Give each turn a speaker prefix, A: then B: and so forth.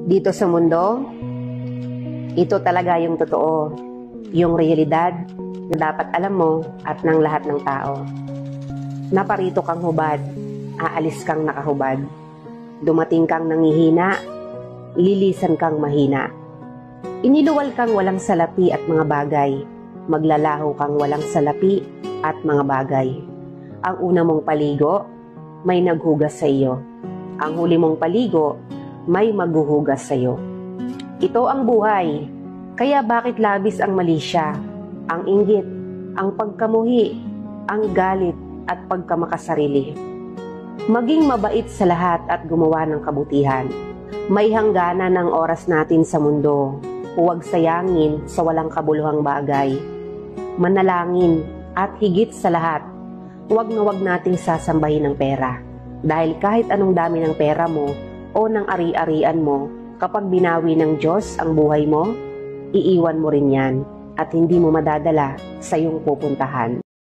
A: Dito sa mundo, ito talaga yung totoo, yung realidad na dapat alam mo at ng lahat ng tao. Naparito kang hubad, aalis kang nakahubad. Dumating kang nangihina, lilisan kang mahina. Iniluwal kang walang salapi at mga bagay, maglalaho kang walang salapi at mga bagay. Ang una mong paligo, may naghugas sa iyo. Ang huli mong paligo, may maghuhugas sa iyo. Ito ang buhay, kaya bakit labis ang mali siya, ang inggit, ang pagkamuhi, ang galit at pagkamakasarili. Maging mabait sa lahat at gumawa ng kabutihan. May hangganan ng oras natin sa mundo. Huwag sayangin sa walang kabuluhang bagay. Manalangin at higit sa lahat, huwag na huwag nating sasambahin ng pera. Dahil kahit anong dami ng pera mo o ng ari-arian mo, kapag binawi ng Diyos ang buhay mo, iiwan mo rin yan at hindi mo madadala sa iyong pupuntahan.